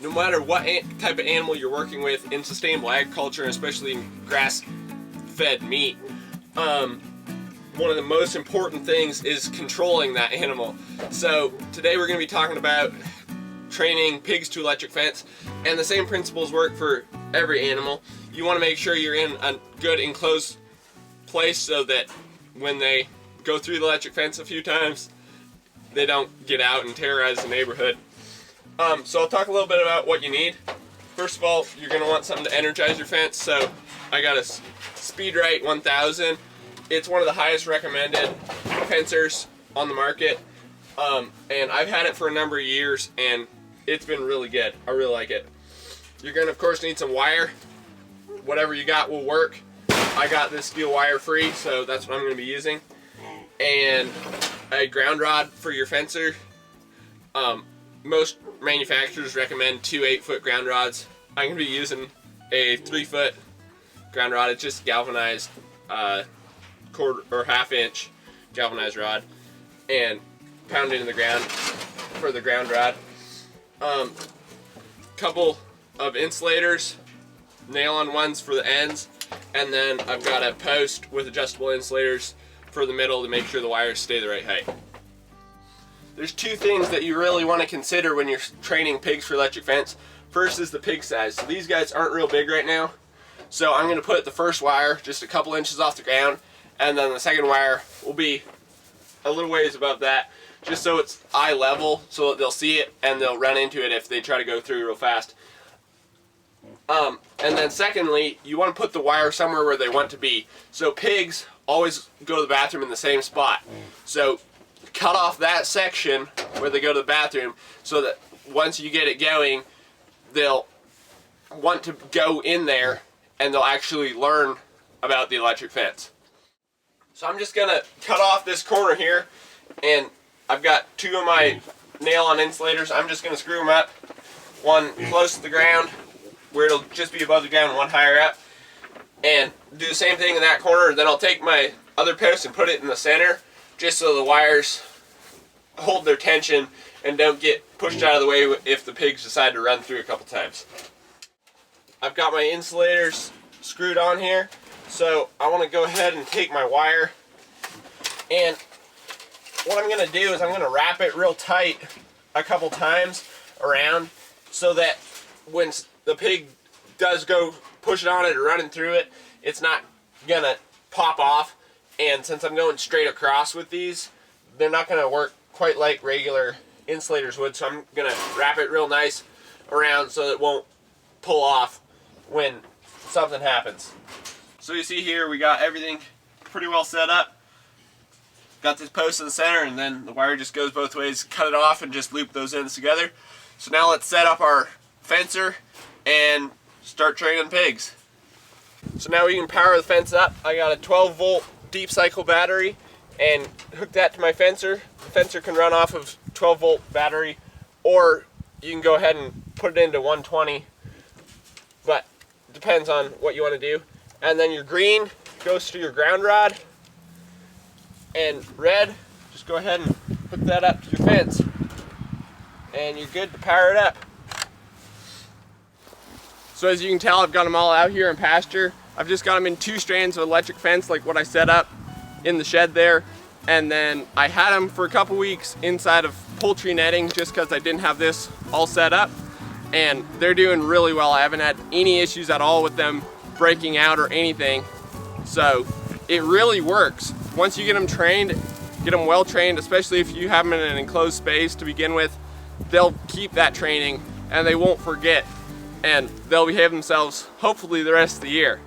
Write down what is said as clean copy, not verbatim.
No matter what type of animal you're working with in sustainable agriculture, and especially in grass-fed meat, one of the most important things is controlling that animal. So today we're going to be talking about training pigs to electric fence, and the same principles work for every animal. You want to make sure you're in a good enclosed place so that when they go through the electric fence a few times, they don't get out and terrorize the neighborhood. So I'll talk a little bit about what you need. First of all, you're going to want something to energize your fence. So I got a Speedrite 1000. It's one of the highest recommended fencers on the market. And I've had it for a number of years and it's been really good. I really like it. You're going to of course need some wire. Whatever you got will work. I got this steel wire free, so that's what I'm going to be using. And a ground rod for your fencer. Most manufacturers recommend 2 8-foot ground rods. I'm going to be using a 3-foot ground rod. It's just galvanized, quarter or half-inch galvanized rod, and pound it in the ground for the ground rod. Couple of insulators, nail-on ones for the ends, and then I've got a post with adjustable insulators for the middle to make sure the wires stay the right height. There's two things that you really want to consider when you're training pigs for electric fence. First is the pig size. So these guys aren't real big right now. So I'm going to put the first wire just a couple inches off the ground, and then the second wire will be a little ways above that, just so it's eye level so that they'll see it and they'll run into it if they try to go through real fast. And then secondly, you want to put the wire somewhere where they want to be. So pigs always go to the bathroom in the same spot. So cut off that section where they go to the bathroom so that once you get it going, they'll want to go in there and they'll actually learn about the electric fence. So I'm just gonna cut off this corner here, and I've got 2 of my nail-on insulators. I'm just gonna screw them up, one close to the ground where it'll just be above the ground, one higher up, and do the same thing in that corner. Then I'll take my other post and put it in the center, just so the wires hold their tension and don't get pushed out of the way if the pigs decide to run through a couple times. I've got my insulators screwed on here, so I want to go ahead and take my wire, and what I'm going to do is I'm going to wrap it real tight a couple times around so that when the pig does go push it on it or running through it, it's not going to pop off. And since I'm going straight across with these, they're not going to work quite like regular insulators would, so I'm going to wrap it real nice around so that it won't pull off when something happens. So you see here we got everything pretty well set up. Got this post in the center, and then the wire just goes both ways. Cut it off and just loop those ends together. So now let's set up our fencer and start training pigs. So now we can power the fence up. I got a 12-volt deep cycle battery and hook that to my fencer. The fencer can run off of 12-volt battery, or you can go ahead and put it into 120, but it depends on what you want to do. And then your green goes to your ground rod, and red, just go ahead and hook that up to your fence, and you're good to power it up. So as you can tell, I've got them all out here in pasture. I've just got them in 2 strands of electric fence like what I set up in the shed there, and then I had them for a couple weeks inside of poultry netting just because I didn't have this all set up, and they're doing really well. I haven't had any issues at all with them breaking out or anything, so it really works. Once you get them trained, get them well trained, especially if you have them in an enclosed space to begin with, they'll keep that training and they won't forget, and they'll behave themselves hopefully the rest of the year.